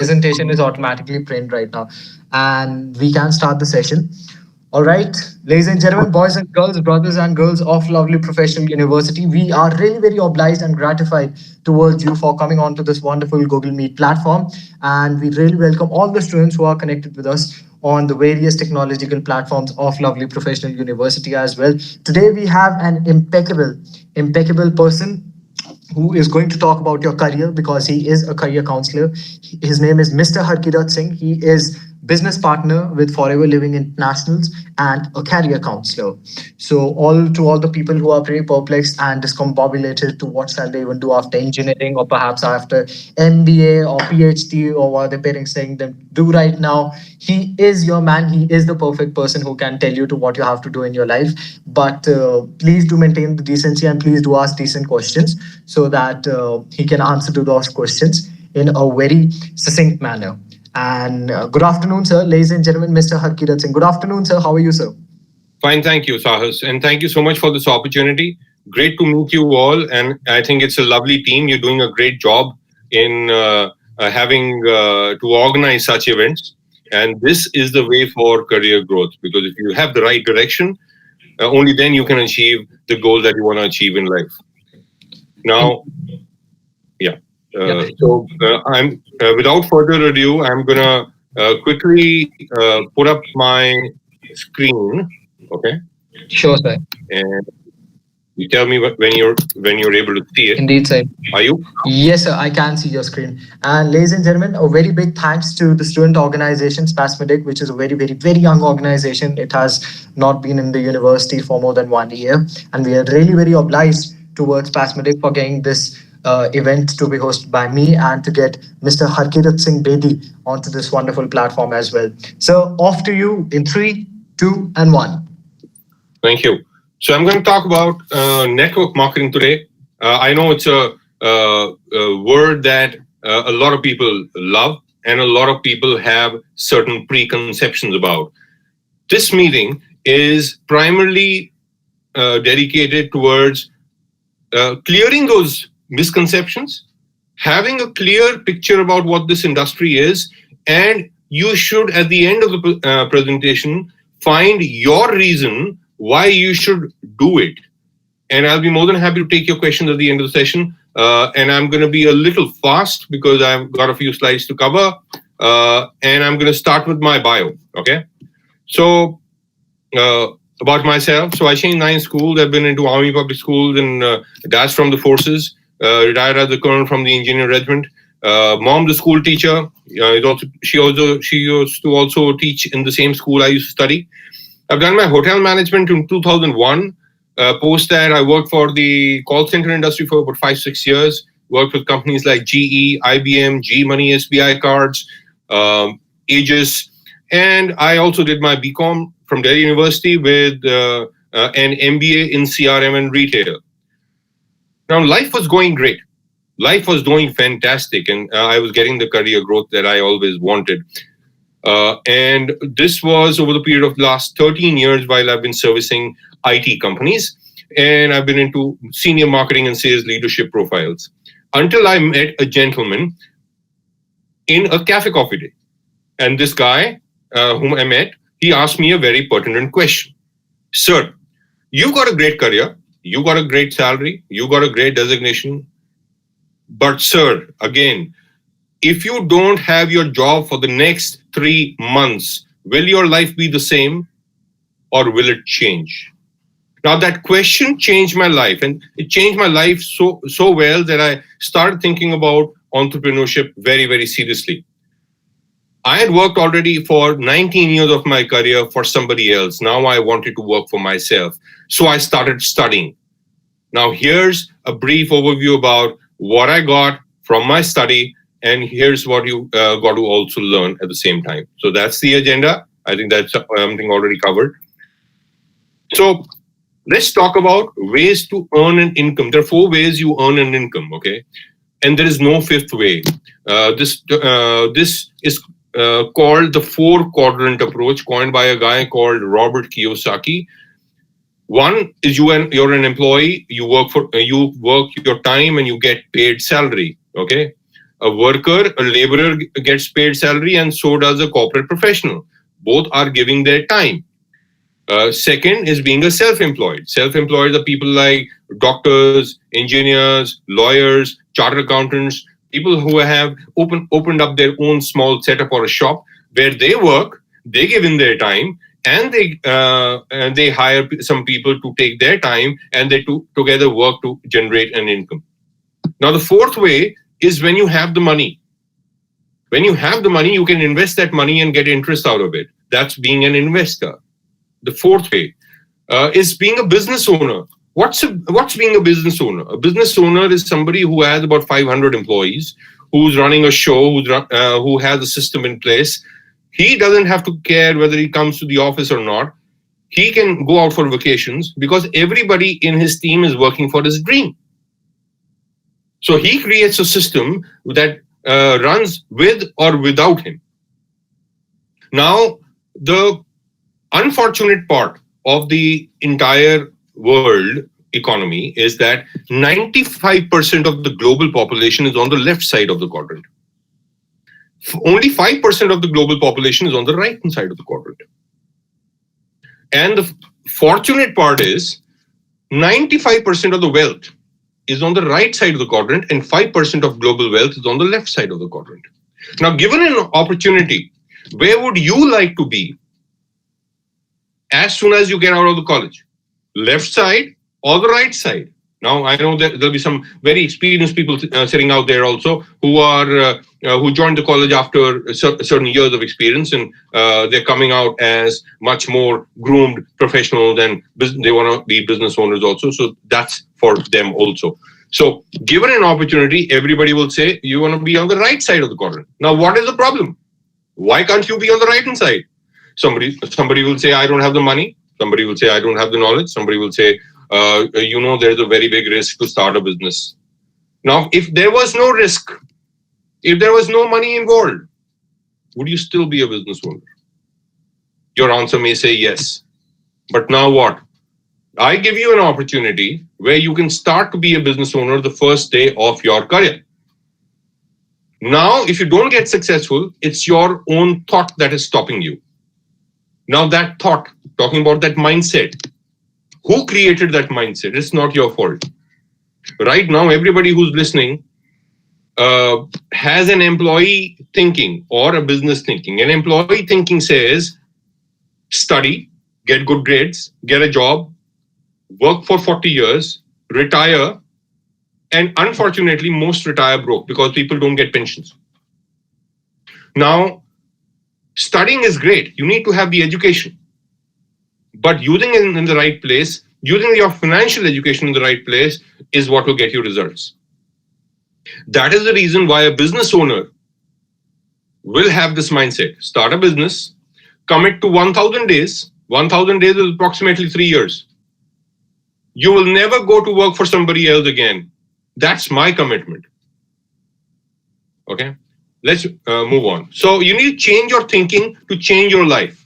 presentation is automatically printed right now, and we can start the session. All right, ladies and gentlemen, boys and girls, brothers and girls of Lovely Professional University, we are really very obliged and gratified towards you for coming on to this wonderful Google Meet platform. And we really welcome all the students who are connected with us on the various technological platforms of Lovely Professional University as well. Today, we have an impeccable person who is going to talk about your career because he is a career counselor. His name is Mr. Harkirat Singh. He is business partner with Forever Living Internationals and a career counselor. So all the people who are very perplexed and discombobulated to what shall they even do after engineering or perhaps after MBA or PhD or what their parents saying them do right now, he is your man. He is the perfect person who can tell you to what you have to do in your life. But please do maintain the decency and please do ask decent questions so that he can answer to those questions in a very succinct manner. And good afternoon, sir. Ladies and gentlemen, Mr. Harkirat Singh. Good afternoon, sir. How are you, sir? Fine, thank you, Sahas. And thank you so much for this opportunity. Great to meet you all. And I think it's a lovely team. You're doing a great job in having to organize such events. And this is the way for career growth, because if you have the right direction, only then you can achieve the goal that you want to achieve in life. Now, yeah. I'm without further ado, I'm gonna quickly put up my screen. Okay. Sure, sir. And you tell me when you're able to see it. Indeed, sir. Are you? Yes, sir. I can see your screen. And ladies and gentlemen, a very big thanks to the student organization Spasmodic, which is a very young organization. It has not been in the university for more than 1 year, and we are really very obliged towards Spasmodic for getting this event to be hosted by me and to get Mr. Harkirat Singh Bedi onto this wonderful platform as well. So off to you in 3, 2, and 1. Thank you. So I'm going to talk about network marketing today. I know it's a word that a lot of people love and a lot of people have certain preconceptions about. This meeting is primarily dedicated towards clearing those misconceptions, having a clear picture about what this industry is, and you should, at the end of the presentation, find your reason why you should do it. And I'll be more than happy to take your questions at the end of the session. And I'm going to be a little fast because I've got a few slides to cover. And I'm going to start with my bio. Okay. So about myself. So I changed 9 schools. I've been into Army public schools and dash from the forces. Retired as a colonel from the engineer regiment. Mom, the school teacher. She used to also teach in the same school I used to study. I've done my hotel management in 2001. Post that, I worked for the call center industry for about 5-6 years. Worked with companies like GE, IBM, G Money, SBI Cards, Aegis, and I also did my BCom from Delhi University with an MBA in CRM and retail. Now, life was going great. Life was doing fantastic, and I was getting the career growth that I always wanted. And this was over the period of the last 13 years while I've been servicing IT companies, and I've been into senior marketing and sales leadership profiles until I met a gentleman in a cafe coffee day. And this guy whom I met, he asked me a very pertinent question. Sir, you've got a great career. You got a great salary, you got a great designation. But sir, again, if you don't have your job for the next 3 months, will your life be the same or will it change? Now that question changed my life, and it changed my life so well that I started thinking about entrepreneurship very seriously. I had worked already for 19 years of my career for somebody else. Now I wanted to work for myself. So I started studying. Now here's a brief overview about what I got from my study, and here's what you got to also learn at the same time. So that's the agenda. I think that's something already covered. So let's talk about ways to earn an income. There are 4 ways you earn an income, okay? And there is no 5th way. This is called the 4-quadrant approach, coined by a guy called Robert Kiyosaki. One is you're an employee. You work your time and you get paid salary. Okay. A worker, a laborer gets paid salary, and so does a corporate professional. Both are giving their time. Second is being a self-employed. Self-employed are people like doctors, engineers, lawyers, chartered accountants, people who have opened up their own small setup or a shop where they work, they give in their time, and they hire some people to take their time, and they together work to generate an income. Now, the fourth way is when you have the money. When you have the money, you can invest that money and get interest out of it. That's being an investor. The fourth way is being a business owner. What's being a business owner? A business owner is somebody who has about 500 employees, who's running a show, who has a system in place. He doesn't have to care whether he comes to the office or not. He can go out for vacations because everybody in his team is working for his dream. So he creates a system that runs with or without him. Now, the unfortunate part of the entire world economy is that 95% of the global population is on the left side of the quadrant. Only 5% of the global population is on the right hand side of the quadrant. And the fortunate part is 95% of the wealth is on the right side of the quadrant, and 5% of global wealth is on the left side of the quadrant. Now, given an opportunity, where would you like to be as soon as you get out of the college? Left side or the right side? Now, I know that there'll be some very experienced people sitting out there also who joined the college after certain years of experience, and they're coming out as much more groomed professionals, and they want to be business owners also. So that's for them also. So given an opportunity, everybody will say you want to be on the right side of the quadrant. Now, what is the problem? Why can't you be on the right hand side? Somebody will say, I don't have the money. Somebody will say, I don't have the knowledge. Somebody will say, there's a very big risk to start a business. Now, if there was no risk, if there was no money involved, would you still be a business owner? Your answer may say yes. But now what? I give you an opportunity where you can start to be a business owner the first day of your career. Now, if you don't get successful, it's your own thought that is stopping you. Now, that thought, talking about that mindset, who created that mindset? It's not your fault. Right now, everybody who's listening has an employee thinking or a business thinking. An employee thinking says, study, get good grades, get a job, work for 40 years, retire, and unfortunately, most retire broke because people don't get pensions. Now, studying is great. You need to have the education. But using it in the right place, using your financial education in the right place is what will get you results. That is the reason why a business owner will have this mindset. Start a business, commit to 1,000 days. 1,000 days is approximately 3 years. You will never go to work for somebody else again. That's my commitment. Okay, let's move on. So you need to change your thinking to change your life.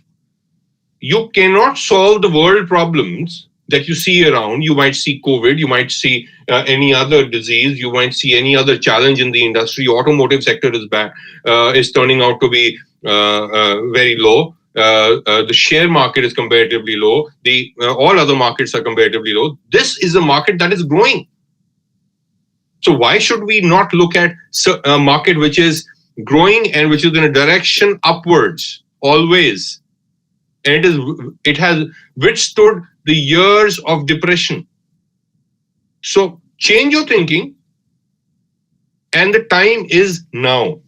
You cannot solve the world problems that you see around. You might see COVID, you might see any other disease, you might see any other challenge in the industry. Automotive sector is turning out to be very low. The share market is comparatively low. All other markets are comparatively low. This is a market that is growing. So why should we not look at a market which is growing and which is in a direction upwards always? And it has withstood the years of depression. So change your thinking, and the time is now.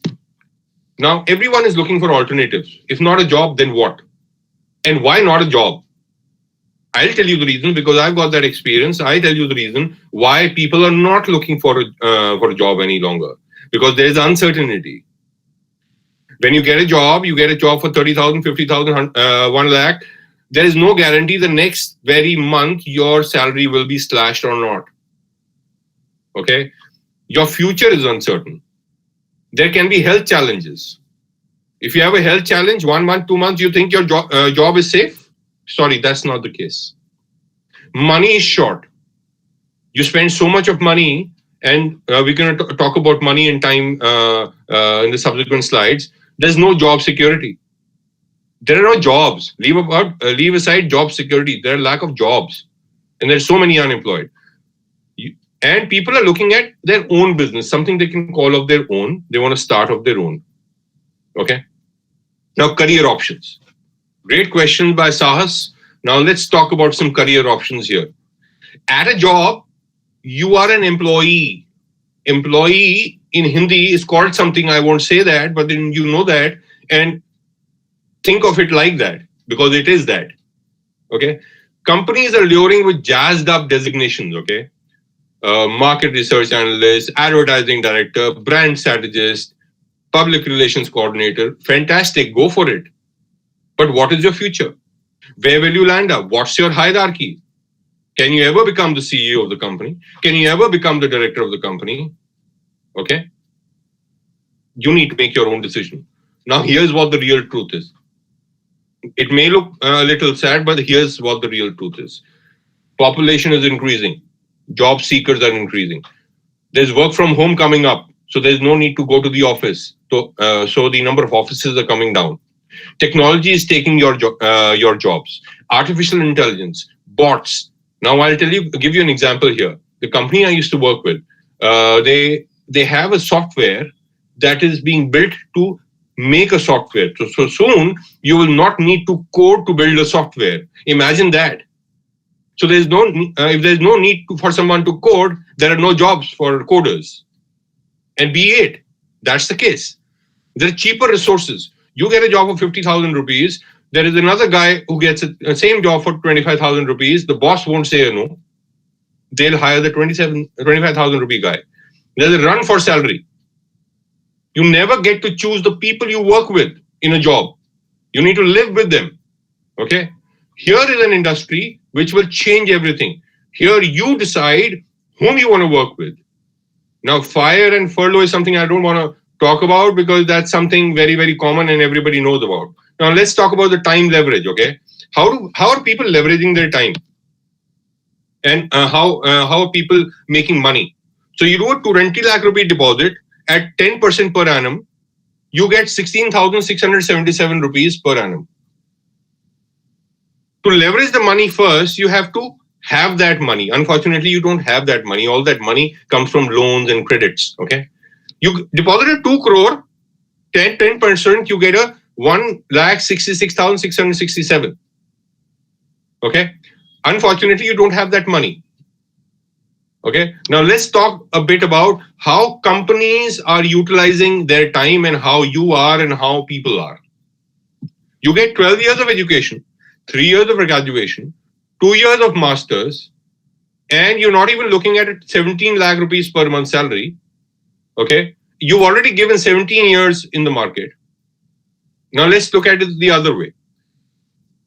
Now, everyone is looking for alternatives. If not a job, then what? And why not a job? I'll tell you the reason, because I've got that experience. I tell you the reason why people are not looking for a job any longer, because there is uncertainty. When you get a job for 30,000, 50,000, 1 lakh. There is no guarantee the next very month your salary will be slashed or not. Okay, your future is uncertain. There can be health challenges. If you have a health challenge, 1 month, 2 months, you think your job is safe. Sorry, that's not the case. Money is short. You spend so much of money and we're going to talk about money and time in the subsequent slides. There's no job security. There are no jobs. Leave aside job security. There are lack of jobs, and there's so many unemployed. And people are looking at their own business, something they can call of their own. They want to start of their own. Okay. Now, career options. Great question by Sahas. Now, let's talk about some career options here. At a job, you are an employee. Employee in Hindi is called something, I won't say that, but then you know that and think of it like that because it is that. Okay. Companies are luring with jazzed up designations. Okay. Market research analyst, advertising director, brand strategist, public relations coordinator. Fantastic. Go for it. But what is your future? Where will you land up? What's your hierarchy? Can you ever become the CEO of the company? Can you ever become the director of the company? Okay. You need to make your own decision. Now, here's what the real truth is. It may look a little sad, but here's what the real truth is. Population is increasing. Job seekers are increasing. There's work from home coming up. So there's no need to go to the office. So the number of offices are coming down. Technology is taking your jobs. Artificial intelligence, bots. Now I'll give you an example here. The company I used to work with, they have a software that is being built to make a software. So soon you will not need to code to build a software. Imagine that. So there's no if there's no need for someone to code, there are no jobs for coders. And be that's the case. There are cheaper resources. You get a job for 50,000 rupees. There is another guy who gets the same job for 25,000 rupees. The boss won't say no. They'll hire the 25,000 rupee guy. There's a run for salary. You never get to choose the people you work with in a job. You need to live with them. Okay. Here is an industry which will change everything. Here you decide whom you want to work with. Now, fire and furlough is something I don't want to talk about because that's something very, very common and everybody knows about. Now, let's talk about the time leverage. Okay. How are people leveraging their time? And how are people making money? So you do a 20 lakh rupee deposit at 10% per annum, you get 16,677 rupees per annum. To leverage the money first, you have to have that money. Unfortunately, you don't have that money. All that money comes from loans and credits. Okay. You deposited 2 crore, 10%, you get a 1,66,667. Okay. Unfortunately, you don't have that money. Okay. Now let's talk a bit about how companies are utilizing their time and how you are and how people are. You get 12 years of education, 3 years of graduation, 2 years of masters, and you're not even looking at it 17 lakh rupees per month salary. Okay. You've already given 17 years in the market. Now let's look at it the other way.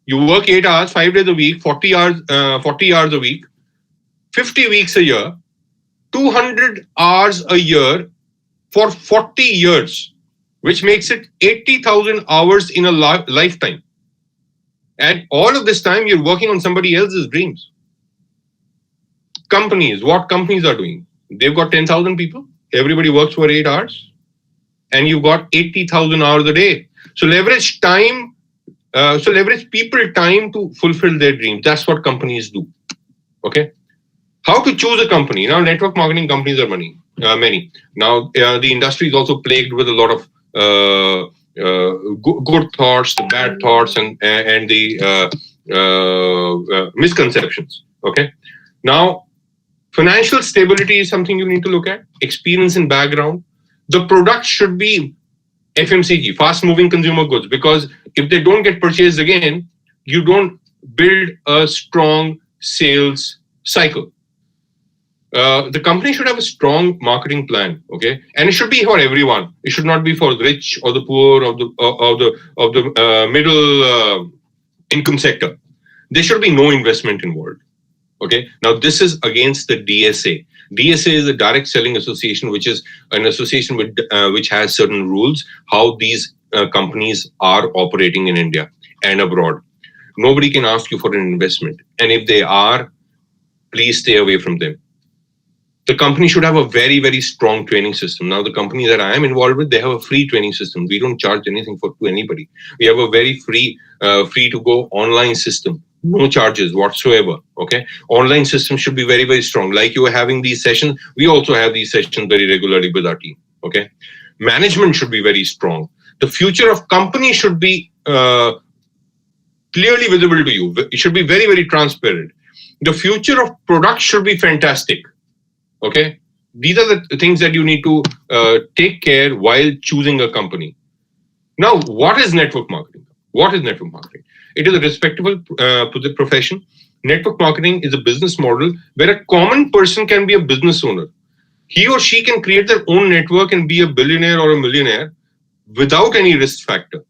You work 8 hours, 5 days a week, 40 hours a week, 50 weeks a year, 200 hours a year for 40 years, which makes it 80,000 hours in a lifetime. And all of this time, you're working on somebody else's dreams. Companies, what companies are doing? They've got 10,000 people. Everybody works for 8 hours. And you've got 80,000 hours a day. So leverage time. Leverage people time to fulfill their dreams. That's what companies do. Okay. How to choose a company? Now, network marketing companies are many. Now, the industry is also plagued with a lot of good thoughts, the bad thoughts, and the misconceptions. Okay. Now, financial stability is something you need to look at. Experience and background. The product should be FMCG, fast-moving consumer goods, because if they don't get purchased again, you don't build a strong sales cycle. The company should have a strong marketing plan, okay, and it should be for everyone. It should not be for the rich or the poor or the middle income sector. There should be no investment involved. Okay. Now this is against the DSA. DSA is the Direct Selling Association, which is an association with which has certain rules how these companies are operating in India and abroad. Nobody can ask you for an investment, and if they are, please stay away from them. The company should have a very, very strong training system. Now, the company that I am involved with, they have a free training system. We don't charge anything to anybody. We have a very free to go online system. No charges whatsoever. Okay. Online system should be very, very strong. Like you are having these sessions, we also have these sessions very regularly with our team. Okay. Management should be very strong. The future of company should be clearly visible to you. It should be very, very transparent. The future of products should be fantastic. Okay, these are the things that you need to take care while choosing a company. Now, what is network marketing? What is network marketing? It is a respectable profession. Network marketing is a business model where a common person can be a business owner. He or she can create their own network and be a billionaire or a millionaire without any risk factor.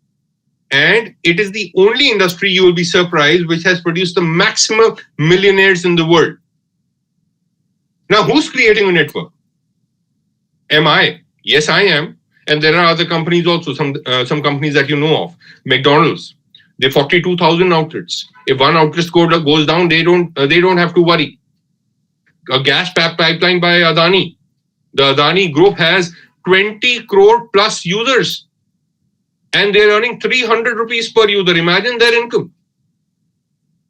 And it is the only industry, you will be surprised, which has produced the maximum millionaires in the world. Now, who's creating a network? Am I? Yes, I am. And there are other companies also, some companies that you know of. McDonald's, they have 42,000 outlets. If one outlet goes down, they don't have to worry. A gas pipeline by Adani. The Adani group has 20 crore plus users. And they're earning 300 rupees per user. Imagine their income.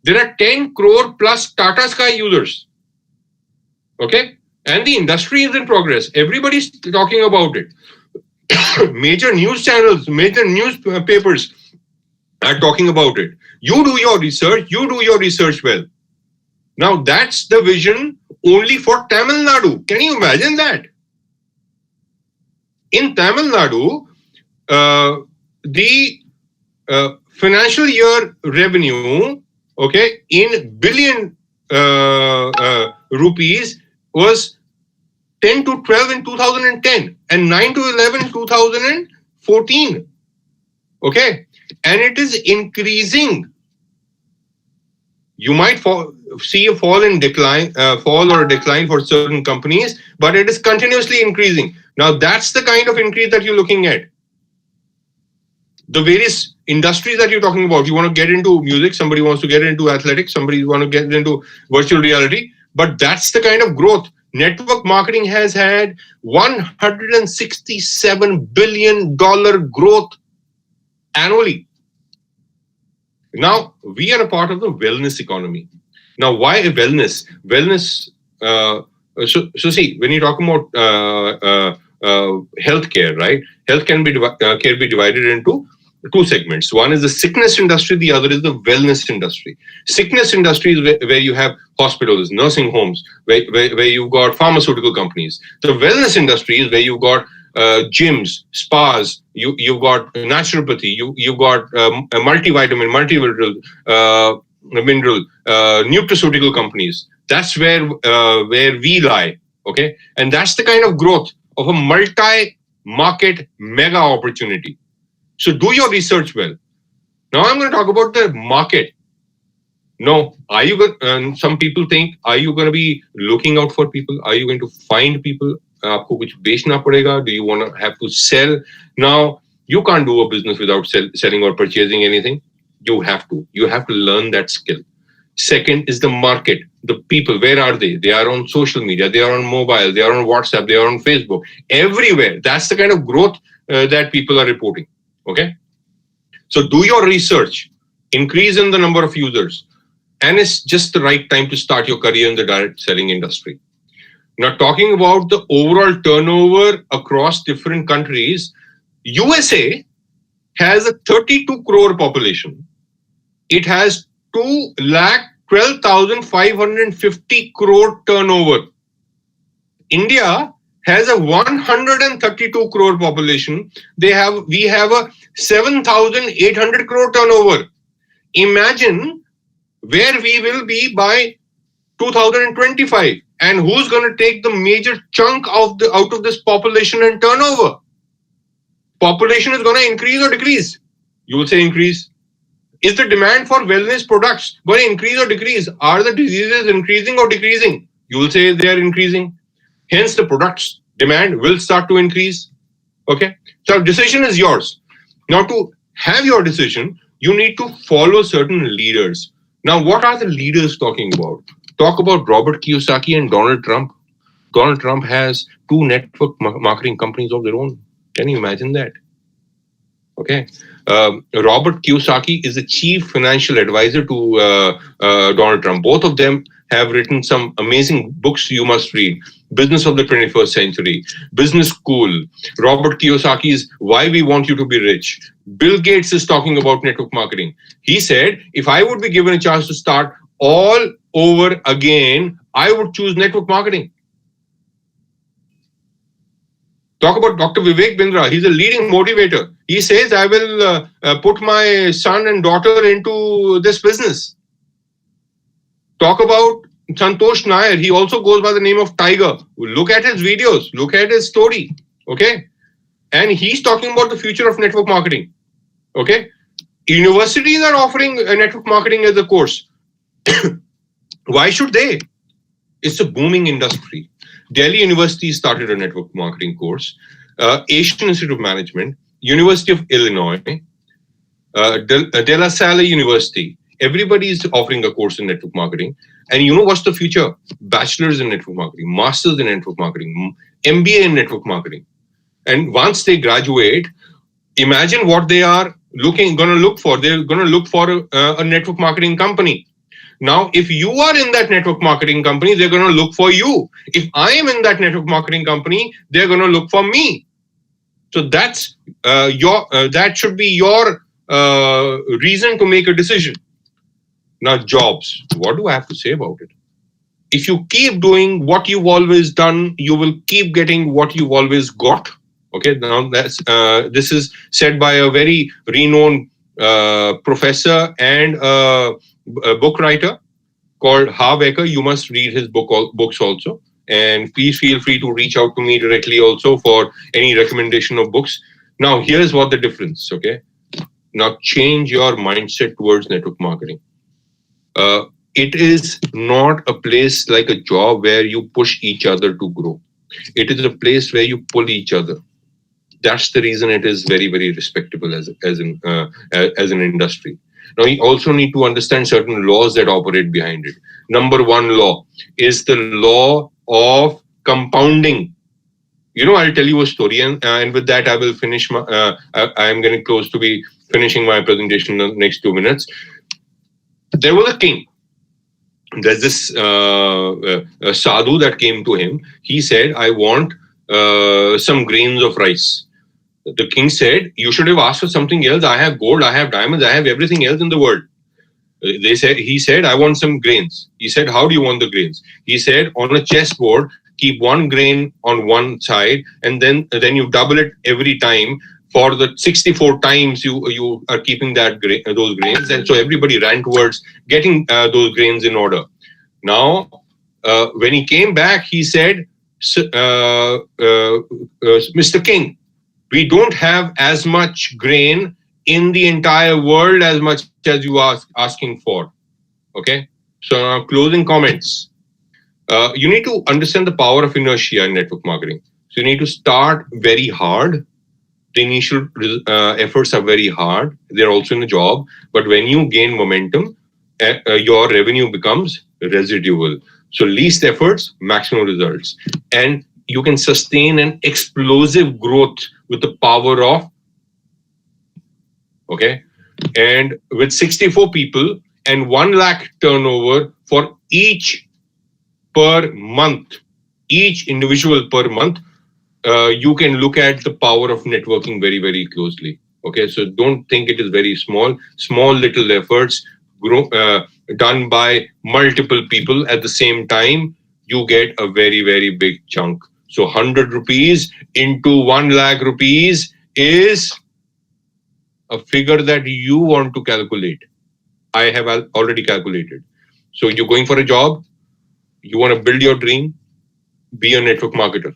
There are 10 crore plus Tata Sky users. Okay, and the industry is in progress. Everybody's talking about it. Major news channels, major newspapers are talking about it. You do your research. You do your research well. Now that's the vision only for Tamil Nadu. Can you imagine that? In Tamil Nadu, the financial year revenue, okay, in billion rupees was 10 to 12 in 2010 and 9 to 11 in 2014. Okay. And it is increasing. You might see a fall or a decline for certain companies, but it is continuously increasing. Now that's the kind of increase that you're looking at. The various industries that you're talking about, you want to get into music, somebody wants to get into athletics, somebody wants to get into virtual reality, but that's the kind of growth. Network marketing has had $167 billion growth annually. Now, we are a part of the wellness economy. Now, why wellness? Wellness, so see, when you talk about healthcare, right? Health can be divided into two segments. One is the sickness industry, the other is the wellness industry. Sickness industry is where you have hospitals, nursing homes, where you've got pharmaceutical companies. The wellness industry is where you've got gyms, spas, you've got naturopathy, you've got a multivitamin, mineral, nutraceutical companies. That's where we lie, okay? And that's the kind of growth of a multi-market mega opportunity. So do your research well. Now I'm going to talk about the market. No, are you going? Some people think, are you going to be looking out for people? Are you going to find people? आपको कुछ बेचना पड़ेगा? Do you want to have to sell? Now you can't do a business without selling or purchasing anything. You have to. You have to learn that skill. Second is the market. The people, where are they? They are on social media. They are on mobile. They are on WhatsApp. They are on Facebook. Everywhere. That's the kind of growth that people are reporting. Okay. So do your research. Increase in the number of users. And it's just the right time to start your career in the direct selling industry. Now, talking about the overall turnover across different countries, USA has a 32 crore population. It has 2,12,550 crore turnover. India has a 132 crore population. We have a 7,800 crore turnover. Imagine where we will be by 2025. And who's going to take the major chunk out of this population and turnover? Population is going to increase or decrease? You will say increase. Is the demand for wellness products going to increase or decrease? Are the diseases increasing or decreasing? You will say they are increasing. Hence, the products demand will start to increase. Okay. So decision is yours. Now, to have your decision, you need to follow certain leaders. Now, what are the leaders talking about? Talk about Robert Kiyosaki and Donald Trump. Donald Trump has two network marketing companies of their own. Can you imagine that? Okay. Robert Kiyosaki is the chief financial advisor to Donald Trump. Both of them have written some amazing books you must read. Business of the 21st Century, Business School, Robert Kiyosaki's Why We Want You to Be Rich. Bill Gates is talking about network marketing. He said, if I would be given a chance to start all over again, I would choose network marketing. Talk about Dr. Vivek Bindra. He's a leading motivator. He says, I will put my son and daughter into this business. Talk about Santosh Nair. He also goes by the name of Tiger. Look at his videos. Look at his story. Okay. And he's talking about the future of network marketing. Okay. Universities are offering network marketing as a course. Why should they? It's a booming industry. Delhi University started a network marketing course. Asian Institute of Management, University of Illinois, De La Salle University. Everybody is offering a course in network marketing. And you know what's the future? Bachelor's in network marketing, master's in network marketing, MBA in network marketing. And once they graduate, imagine what they are going to look for. They're going to look for a network marketing company. Now, if you are in that network marketing company, they're going to look for you. If I am in that network marketing company, they're going to look for me. So that's that should be your reason to make a decision. Now, jobs. What do I have to say about it? If you keep doing what you've always done, you will keep getting what you've always got. Okay. Now, this is said by a very renowned professor and a book writer called Harbecker. You must read his books also. And please feel free to reach out to me directly also for any recommendation of books. Now, here's what the difference, okay? Now, change your mindset towards network marketing. It is not a place like a job where you push each other to grow. It is a place where you pull each other. That's the reason it is very, very respectable as an industry. Now, you also need to understand certain laws that operate behind it. Number one law is the law of compounding. You know, I'll tell you a story, and with that, I will finish. I am getting close to be finishing my presentation in the next 2 minutes. There was a king. There's this sadhu that came to him. He said, I want some grains of rice. The king said, you should have asked for something else. I have gold, I have diamonds, I have everything else in the world. He said, I want some grains. He said, how do you want the grains? He said, on a chessboard, keep one grain on one side, and then you double it every time. For the 64 times you are keeping those grains, and so everybody ran towards getting those grains in order. Now, when he came back, he said, Mr. King, we don't have as much grain in the entire world as much as you are asking for. Okay. So now closing comments. You need to understand the power of inertia in network marketing. So you need to start very hard. The initial efforts are very hard. They're also in the job. But when you gain momentum, your revenue becomes residual. So least efforts, maximum results. And you can sustain an explosive growth with the power of, okay? And with 64 people and 1 lakh turnover for each per month, each individual per month, you can look at the power of networking very, very closely. Okay, so don't think it is very small. Small little efforts done by multiple people at the same time, you get a very, very big chunk. So 100 rupees into 1 lakh rupees is a figure that you want to calculate. I have already calculated. So you're going for a job, you want to build your dream, be a network marketer.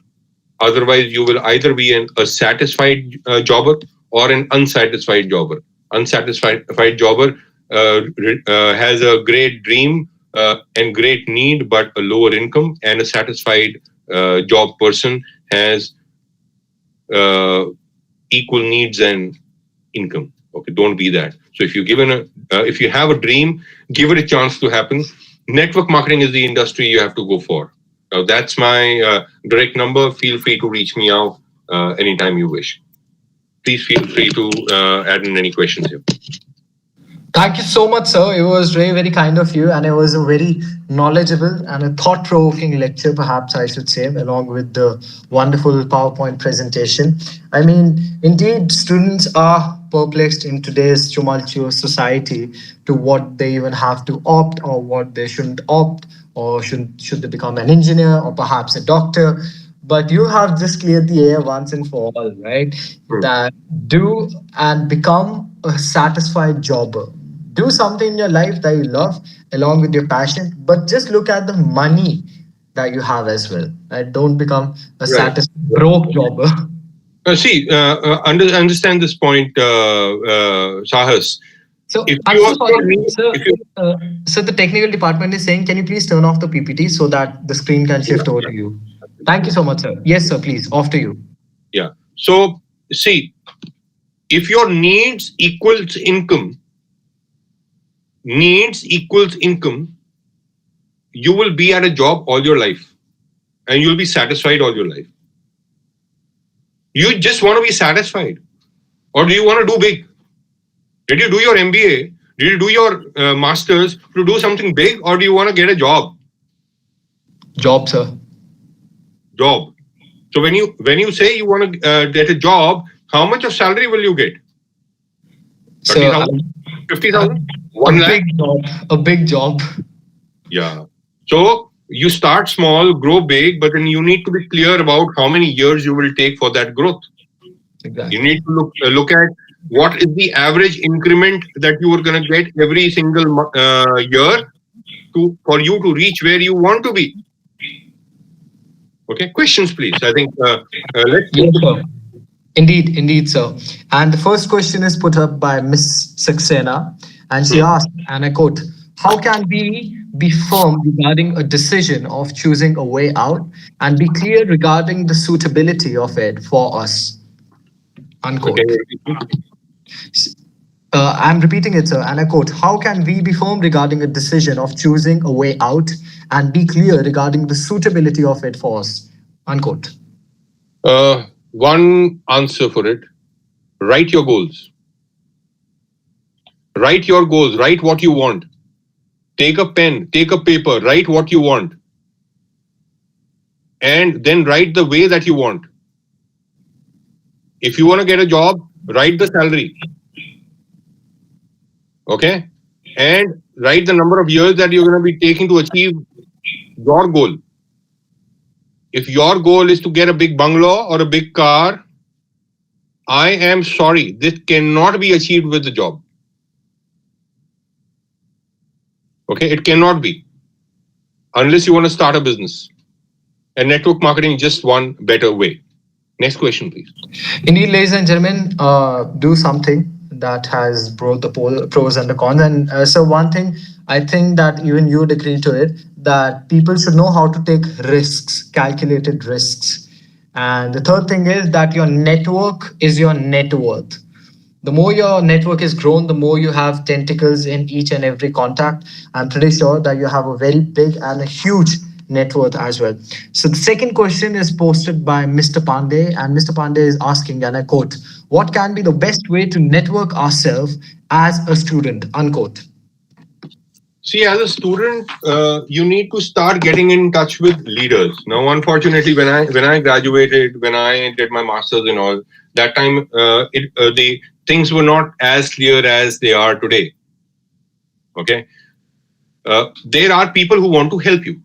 Otherwise, you will either be a satisfied jobber or an unsatisfied jobber. Unsatisfied jobber has a great dream and great need, but a lower income, and a satisfied job person has equal needs and income. Okay, don't be that. So if if you have a dream, give it a chance to happen. Network marketing is the industry you have to go for. That's my direct number. Feel free to reach me out anytime you wish. Please feel free to add in any questions here. Thank you so much, sir. It was very, very kind of you, and it was a very knowledgeable and a thought provoking lecture, perhaps I should say, along with the wonderful PowerPoint presentation. I mean, indeed, students are perplexed in today's tumultuous society to what they even have to opt or what they shouldn't opt, or should they become an engineer or perhaps a doctor. But you have just cleared the air once and for all, right? That do and become a satisfied jobber. Do something in your life that you love along with your passion, but just look at the money that you have as well. Right? Don't become a Right. satisfied broke jobber. Understand this point, Sahas. So If I'm you so are, sorry, sir. if you, Uh, so the technical department is saying, can you please turn off the PPT so that the screen can shift over to you? Thank you so much, sir. Yes, sir. Please, off to you. yeah. So see, if your needs equals income, you will be at a job all your life, and you'll be satisfied all your life. You just want to be satisfied, or do you want to do big? Did you do your MBA? Did you do your masters to do something big, or do you want to get a Job, sir. job? So when you say you want to get a job, how much of salary will you get? So 30,000, 50,000, a 1 lakh? big job, a big job. Yeah. So you start small, grow big, but then you need to be clear about how many years you will take for that growth. You Exactly. need to look at what is the average increment that you are going to get every single year for you to reach where you want to be. Okay, questions, please. I think let's take Yes, sir. Indeed, indeed, sir. And the first question is put up by Miss Saxena, and she Hmm. asked, and I quote, how can we be firm regarding a decision of choosing a way out and be clear regarding the suitability of it for us? Okay. Unquote. I'm repeating it, sir, and I quote, how can we be firm regarding a decision of choosing a way out and be clear regarding the suitability of it for us? Unquote. One answer for it: write your goals. Write your goals. Write what you want. Take a pen, take a paper, write what you want, and then write the way that you want. If you want to get a job, write the salary, okay? And write the number of years that you're going to be taking to achieve your goal. If your goal is to get a big bungalow or a big car, I am sorry, this cannot be achieved with the job. Okay, it cannot be unless you want to start a business. And network marketing is just one better way. Next question, please. Indeed, ladies and gentlemen, do something that has both the pros and the cons. And so, one thing I think that even you would agree to it, that people should know how to take risks, calculated risks. And the third thing is that your network is your net worth. The more your network is grown, the more you have tentacles in each and every contact. I'm pretty sure that you have a very big and a huge net worth as well. So the second question is posted by Mr. Pandey, and Mr. Pandey is asking, and I quote, what can be the best way to network ourselves as a student? Unquote. See, as a student, you need to start getting in touch with leaders. Now, unfortunately, when I graduated, when I did my masters and all, that time the things were not as clear as they are today. Okay, there are people who want to help you.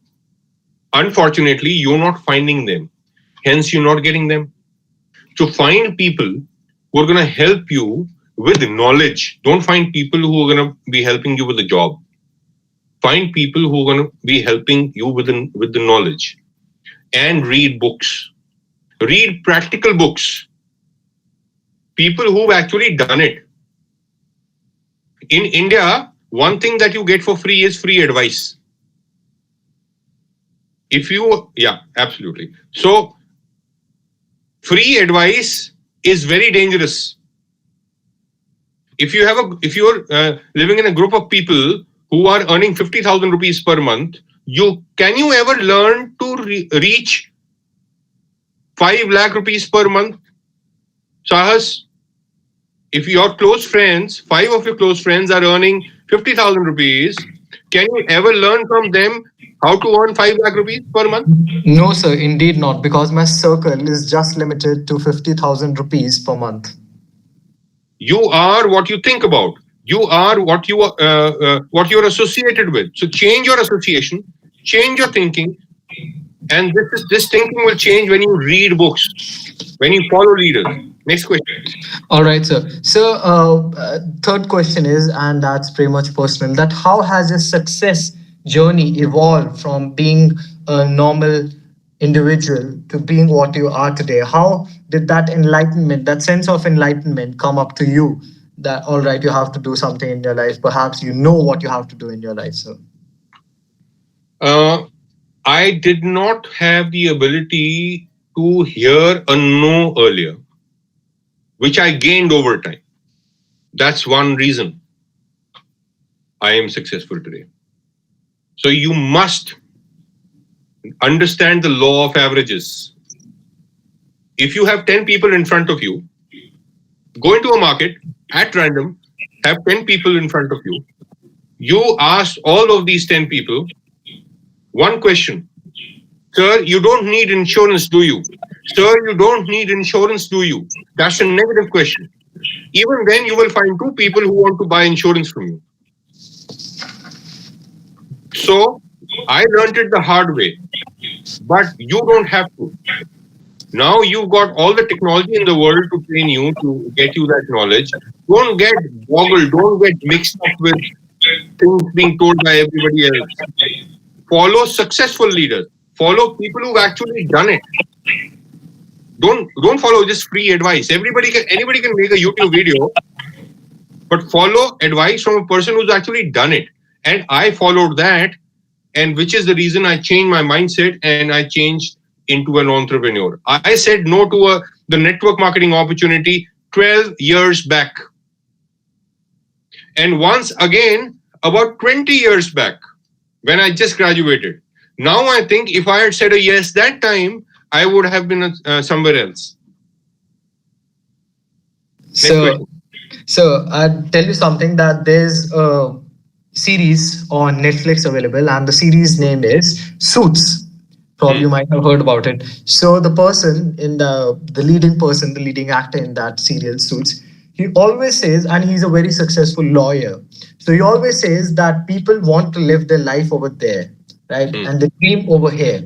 Unfortunately, you're not finding them. Hence, you're not getting them. So, find people who are going to help you with knowledge. Don't find people who are going to be helping you with a job. Find people who are going to be helping you with the knowledge, and read books. Read practical books. People who've actually done it. In India, one thing that you get for free is free advice. Yeah, absolutely. So, free advice is very dangerous. If you're living in a group of people who are earning 50,000 rupees per month, Can you ever learn to reach 5 lakh rupees per month? Sahas, if your close friends, 5 of your close friends are earning 50,000 rupees, can you ever learn from them how to earn 5 lakh rupees per month? No, sir, indeed not, because my circle is just limited to 50,000 rupees per month. You are what you think about. You are what you're associated with. So change your association, change your thinking, and this thinking will change when you read books, when you follow leaders. Next question. All right, sir. So, third question is, and that's pretty much personal, that how has your success journey evolved from being a normal individual to being what you are today? How did that enlightenment, that sense of enlightenment, come up to you? That all right, you have to do something in your life. Perhaps you know what you have to do in your life, sir. Uh, I did not have the ability to hear a no earlier, which I gained over time. That's one reason I am successful today. So you must understand the law of averages. If you have 10 people in front of you, go into a market at random, have 10 people in front of you. You ask all of these 10 people one question. Sir, you don't need insurance, do you? Sir, you don't need insurance, do you? That's a negative question. Even then, you will find two people who want to buy insurance from you. So I learned it the hard way, but you don't have to. Now you've got all the technology in the world to train you, to get you that knowledge. Don't get boggled, don't get mixed up with things being told by everybody else. Follow successful leaders. Follow people who've actually done it. Don't follow just free advice. Anybody can make a YouTube video, but follow advice from a person who's actually done it. And I followed that, and which is the reason I changed my mindset and I changed into an entrepreneur. I said no to the network marketing opportunity 12 years back. And once again, about 20 years back, when I just graduated. Now I think if I had said a yes that time, I would have been somewhere else. So, so I'll tell you something, that there's a series on Netflix available, and the series name is Suits. Probably you might have heard about it. So the person in the leading person, the leading actor in that serial Suits, he always says, and he's a very successful lawyer. So he always says that people want to live their life over there, right? And they dream over here.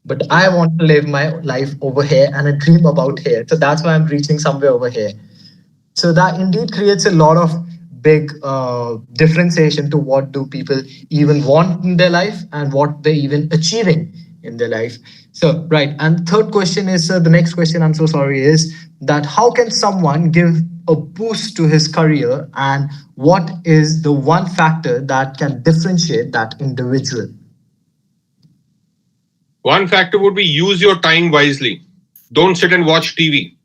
But I want to live my life over here and I dream about here. So that's why I'm reaching somewhere over here. So that indeed creates a lot of big differentiation to what do people even want in their life and what they even achieving in their life. So right, and third question is, the next question, I'm so sorry, is that how can someone give a boost to his career, and what is the one factor that can differentiate that individual? One factor would be use your time wisely. Don't sit and watch TV.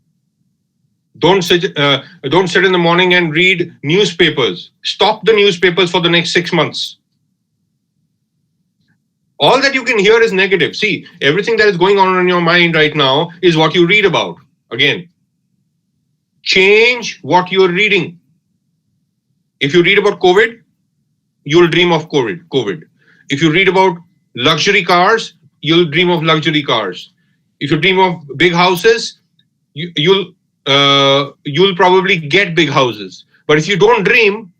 Don't sit in the morning and read newspapers. Stop the newspapers for the next 6 months. All that you can hear is negative. See, everything that is going on in your mind right now is what you read about. Again, change what you're reading. If you read about COVID, you'll dream of COVID. If you read about luxury cars, you'll dream of luxury cars. If you dream of big houses, you'll probably get big houses. But if you don't dream,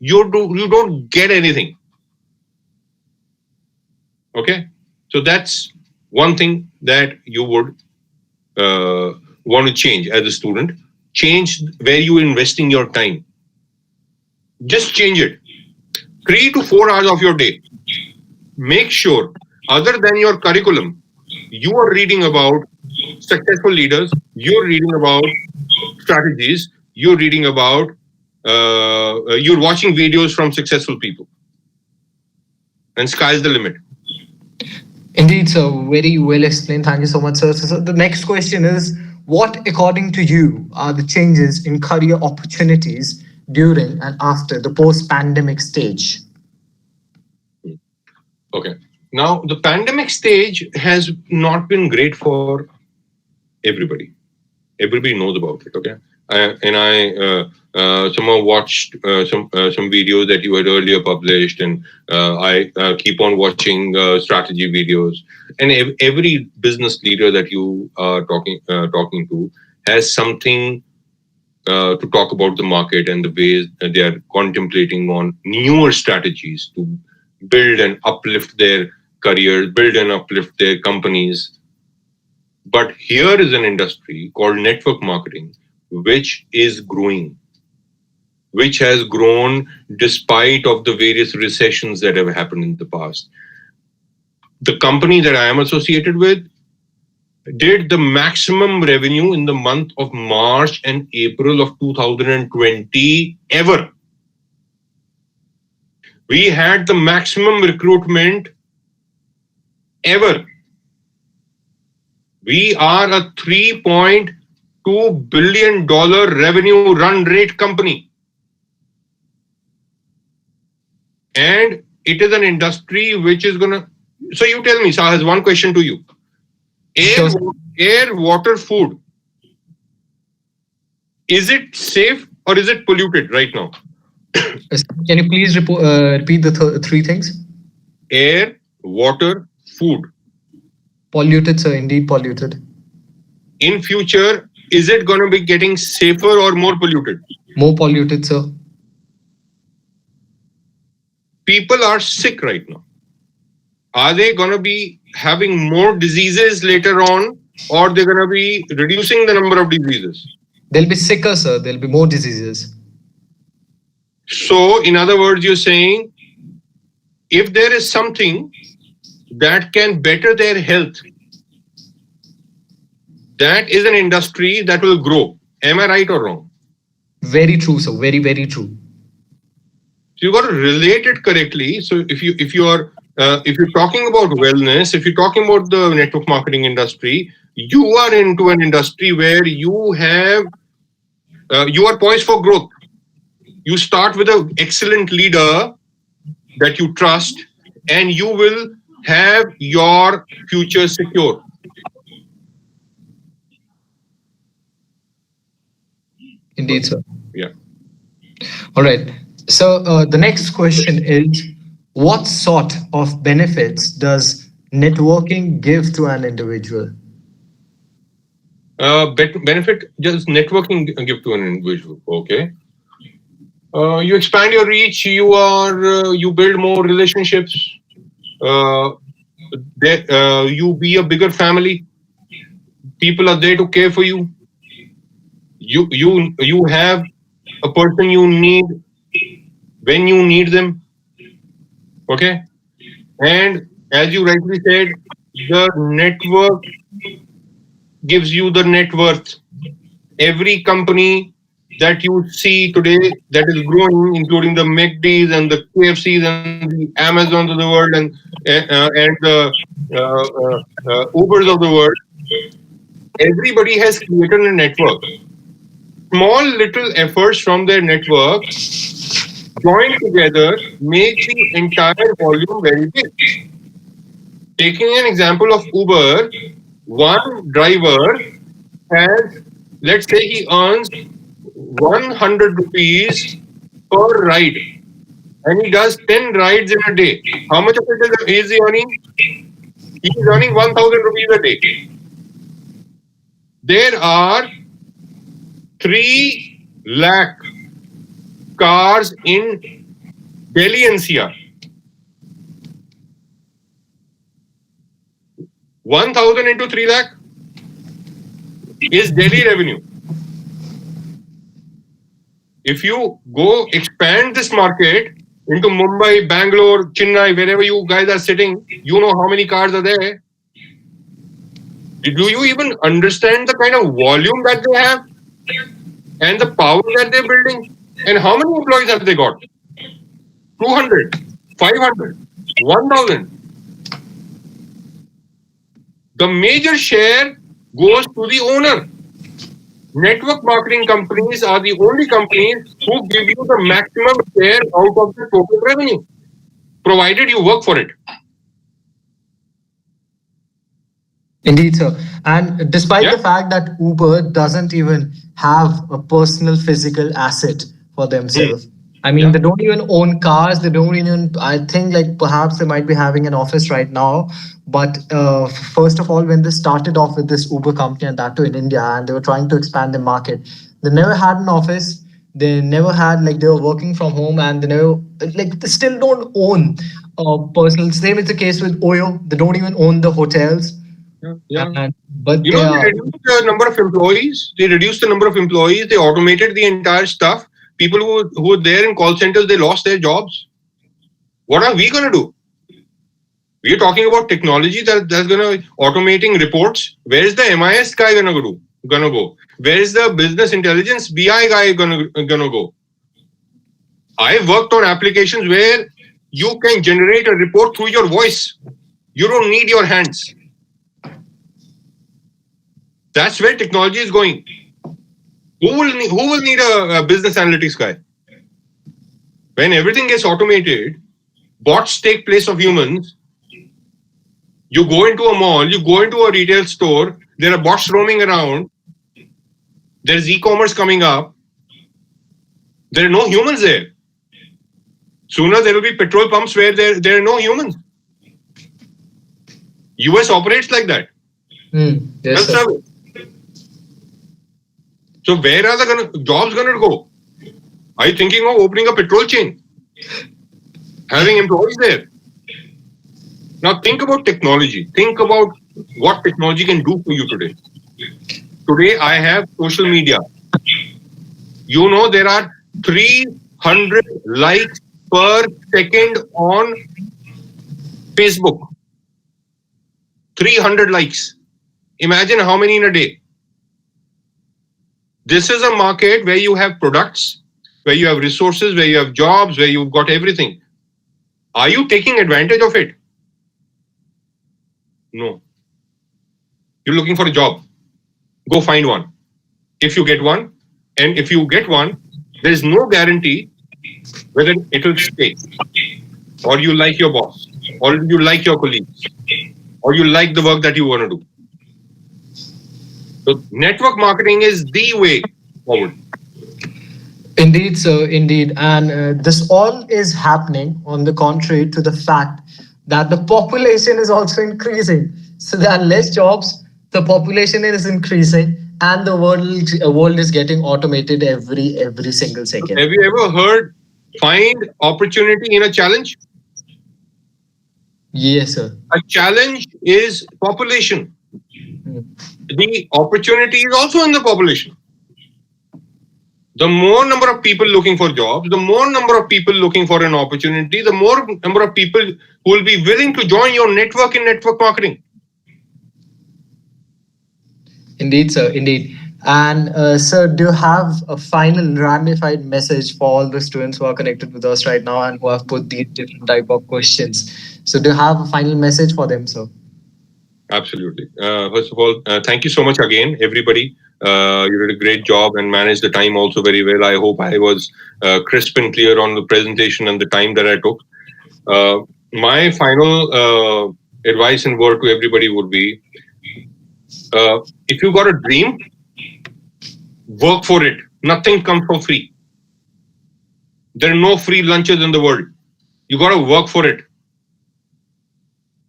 you don't get anything. Okay, so that's one thing that you would want to change as a student. Change where you investing your time. Just change it. 3 to 4 hours of your day. Make sure, other than your curriculum, you are reading about successful leaders, you're reading about strategies, you're reading about, you're watching videos from successful people. And sky's the limit. Indeed, sir. Very well explained. Thank you so much, sir. So the next question is, what, according to you, are the changes in career opportunities during and after the post-pandemic stage? Okay. Now, the pandemic stage has not been great for everybody. Everybody knows about it. Okay, and I somehow watched some videos that you had earlier published, and I keep on watching strategy videos. And every business leader that you are talking to has something to talk about the market and the ways that they are contemplating on newer strategies to build and uplift their careers, build and uplift their companies. But here is an industry called network marketing, which is growing, which has grown despite of the various recessions that have happened in the past. The company that I am associated with did the maximum revenue in the month of March and April of 2020 ever. We had the maximum recruitment ever. We are a $3.2 billion revenue run rate company. And it is an industry which is going to. So you tell me, Sahas, one question to you. Air, Sure. air, water, food. Is it safe or is it polluted right now? Can you please repeat the three things? Air, water, food. Polluted, sir. Indeed, polluted. In future, is it going to be getting safer or more polluted? More polluted, sir. People are sick right now. Are they going to be having more diseases later on, or they're going to be reducing the number of diseases? They'll be sicker, sir. There'll be more diseases. So, in other words, you're saying if there is something that can better their health, that is an industry that will grow. Am I right or wrong? Very true, sir. Very, very true. So you got to relate it correctly. So if you're talking about wellness, if you're talking about the network marketing industry, you are into an industry where you are poised for growth. You start with an excellent leader that you trust, and you will have your future secure. Indeed, sir. Yeah. All right. So the next question is, what sort of benefits does networking give to an individual? Benefit just networking give to an individual. Okay. You expand your reach. You build more relationships. You be a bigger family. People are there to care for you. You have a person you need when you need them. Okay. And as you rightly said, the network gives you the net worth. Every company that you see today that is growing, including the McDs and the KFCs and the Amazons of the world and the Ubers of the world, everybody has created a network. Small little efforts from their network joined together make the entire volume very big. Taking an example of Uber, one driver has, let's say he earns 100 rupees per ride and he does 10 rides in a day. How much of it is he earning? He is earning 1,000 rupees a day. There are 3 lakh cars in Delhi NCR. 1,000 into 3 lakh is Delhi revenue. If you go expand this market into Mumbai, Bangalore, Chennai, wherever you guys are sitting, you know how many cars are there. Do you even understand the kind of volume that they have and the power that they're building? And how many employees have they got? 200, 500, 1,000. The major share goes to the owner. Network marketing companies are the only companies who give you the maximum share out of the total revenue, provided you work for it. Indeed, sir. And despite Yeah. the fact that Uber doesn't even have a personal physical asset for Hmm. themselves, I mean, Yeah. they don't even own cars. They don't even, I think, like perhaps they might be having an office right now. But first of all, when they started off with this Uber company and that too in India, and they were trying to expand the market, they never had an office. They never had, like, they were working from home, and they never, like, they still don't own personal. Same is the case with Oyo. They don't even own the hotels, Yeah. Yeah. and but You they know, they are. reduced the number of employees. They reduced the number of employees. They automated the entire stuff. People who were there in call centers, they lost their jobs. What are we going to do? We are talking about technology that's going to automating reports. Where's the MIS guy going to do? Gonna go? Where's the business intelligence BI guy gonna go? I worked on applications where you can generate a report through your voice. You don't need your hands. That's where technology is going. Who will need a business analytics guy? When everything gets automated, bots take place of humans. You go into a mall, you go into a retail store, there are bots roaming around, there's e-commerce coming up, there are no humans there. Sooner there will be petrol pumps where there are no humans. US operates like that. Yes, sir. Self-service. So where are the jobs gonna go? Are you thinking of opening a petrol chain? Having employees there? Now think about technology. Think about what technology can do for you today. Today I have social media. You know there are 300 likes per second on Facebook. 300 likes. Imagine how many in a day. This is a market where you have products, where you have resources, where you have jobs, where you've got everything. Are you taking advantage of it? No. You're looking for a job. Go find one. If you get one, and if you get one, there is no guarantee whether it will stay, or you like your boss, or you like your colleagues, or you like the work that you want to do. So, network marketing is the way forward. Indeed, sir, indeed. And this all is happening on the contrary to the fact that the population is also increasing. So there are less jobs, the population is increasing, and the world is getting automated every single second. Have you ever heard find opportunity in a challenge? Yes, sir. A challenge is population. Hmm. The opportunity is also in the population. The more number of people looking for jobs, the more number of people looking for an opportunity, the more number of people who will be willing to join your network in network marketing. Indeed, sir. Indeed. And sir, do you have a final ramified message for all the students who are connected with us right now and who have put these different type of questions? So, do you have a final message for them, sir? Absolutely. First of all, thank you so much again, everybody. You did a great job and managed the time also very well. I hope I was crisp and clear on the presentation and the time that I took. My final advice and word to everybody would be if you got a dream, work for it. Nothing comes for free. There are no free lunches in the world. You got to work for it.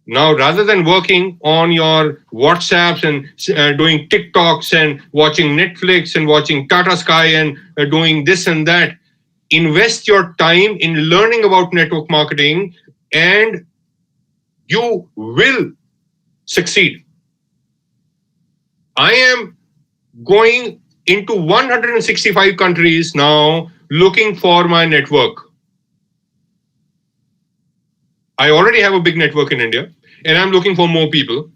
Now, rather than working on your WhatsApps and doing TikToks and watching Netflix and watching Tata Sky and doing this and that, invest your time in learning about network marketing and you will succeed. I am going into 165 countries now looking for my network. I already have a big network in India and I'm looking for more people.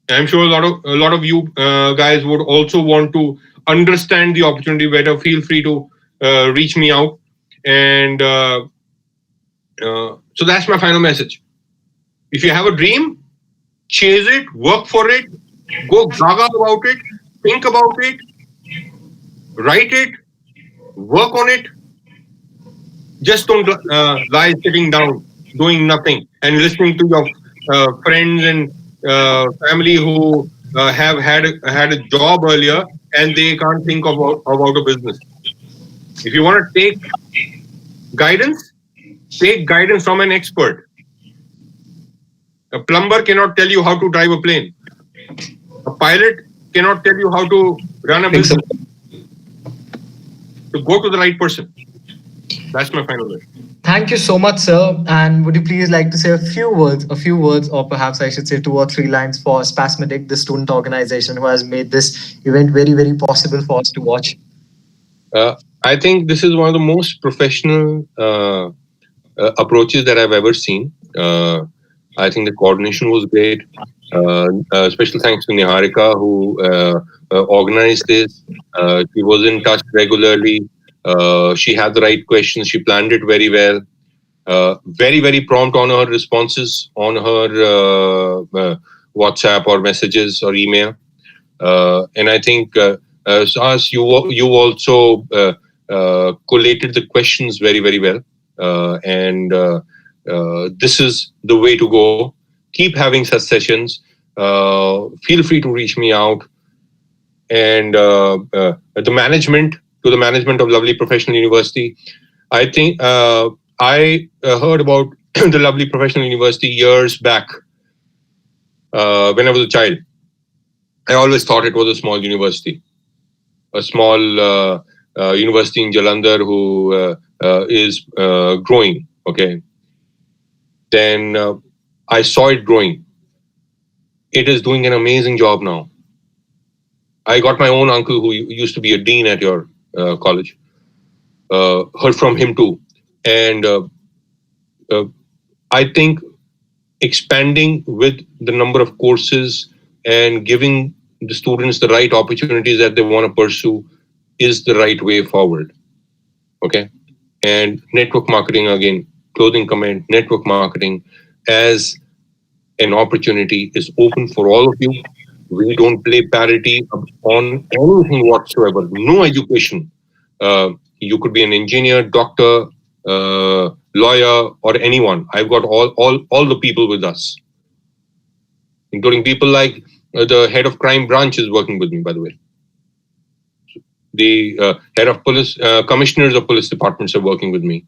I'm sure a lot of you guys would also want to understand the opportunity better. Feel free to reach me out, and so that's my final message. If you have a dream, chase it, work for it, go gaga about it, think about it, write it, work on it. Just don't lie sitting down, doing nothing, and listening to your friends and family who have had a job earlier and they can't think about a business. If you want to take guidance from an expert. A plumber cannot tell you how to drive a plane. A pilot cannot tell you how to run a business. So go to the right person. That's my final word. Thank you so much, sir. And would you please like to say a few words, or perhaps I should say 2 or 3 lines for Spasmodic, the student organization who has made this event very, very possible for us to watch? I think this is one of the most professional approaches that I've ever seen. I think the coordination was great. Special thanks to Niharika who organized this. She was in touch regularly. She had the right questions. She planned it very well. Very, very prompt on her responses on her WhatsApp or messages or email. And I think Sahas, you also collated the questions very, very well. And this is the way to go. Keep having such sessions. Feel free to reach me out. And to the management of Lovely Professional University, I think I heard about the Lovely Professional University years back when I was a child. I always thought it was a small university, a small university in Jalandhar who is growing. Okay, then I saw it growing. It is doing an amazing job now. I got my own uncle who used to be a dean at your college. Heard from him too, and I think expanding with the number of courses and giving the students the right opportunities that they want to pursue is the right way forward. Okay. And network marketing, again, closing comment, network marketing as an opportunity is open for all of you. We don't play parity on anything whatsoever. No education. You could be an engineer, doctor, lawyer, or anyone. I've got all the people with us, including people like the head of crime branch is working with me, by the way. The head of police, commissioners of police departments are working with me.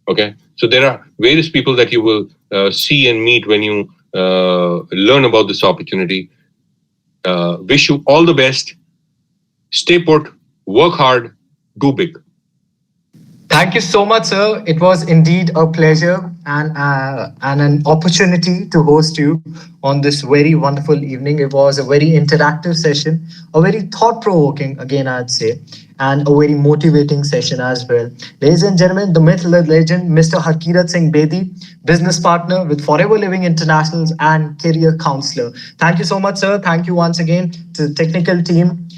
Okay, so there are various people that you will see and meet when you learn about this opportunity. Wish you all the best. Stay put, work hard, do big. Thank you so much, sir. It was indeed a pleasure and an opportunity to host you on this very wonderful evening. It was a very interactive session, a very thought provoking, again, I'd say, and a very motivating session as well. Ladies and gentlemen, the myth, the legend, Mr. Harkirat Singh Bedi, business partner with Forever Living Internationals and career counselor. Thank you so much, sir. Thank you once again to the technical team,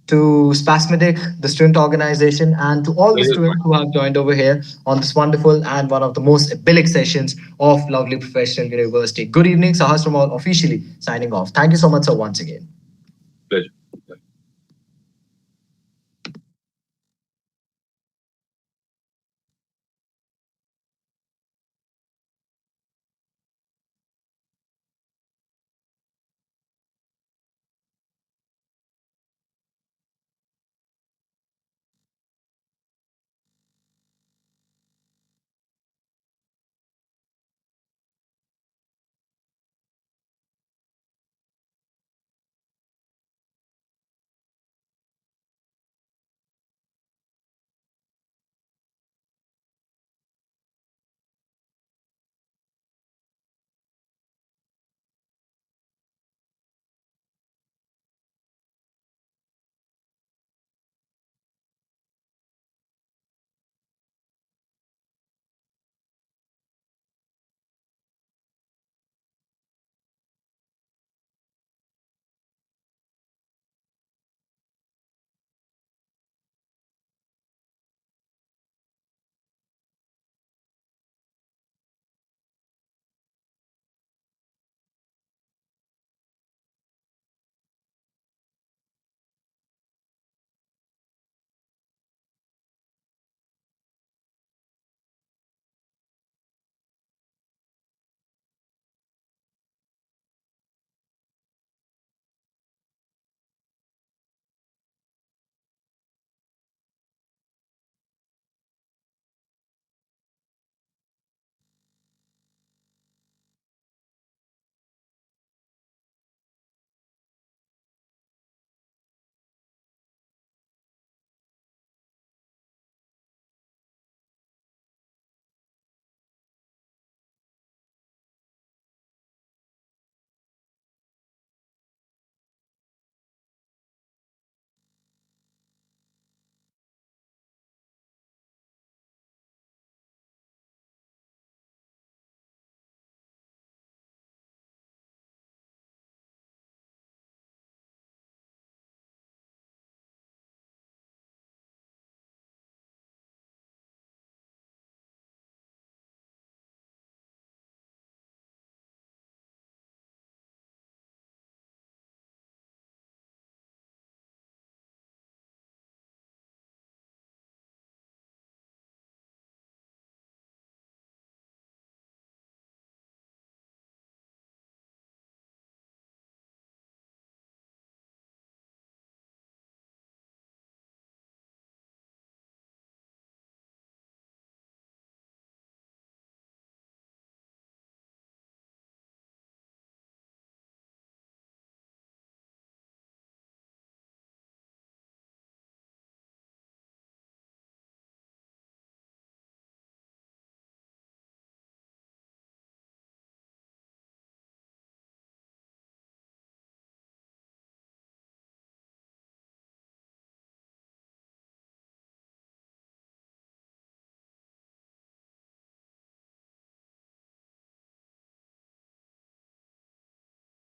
to Spasmodic, the student organization, and to all the students who have joined over here on this wonderful and one of the most idyllic sessions of Lovely Professional University. Good evening, Sahas from all officially signing off. Thank you so much, sir, once again.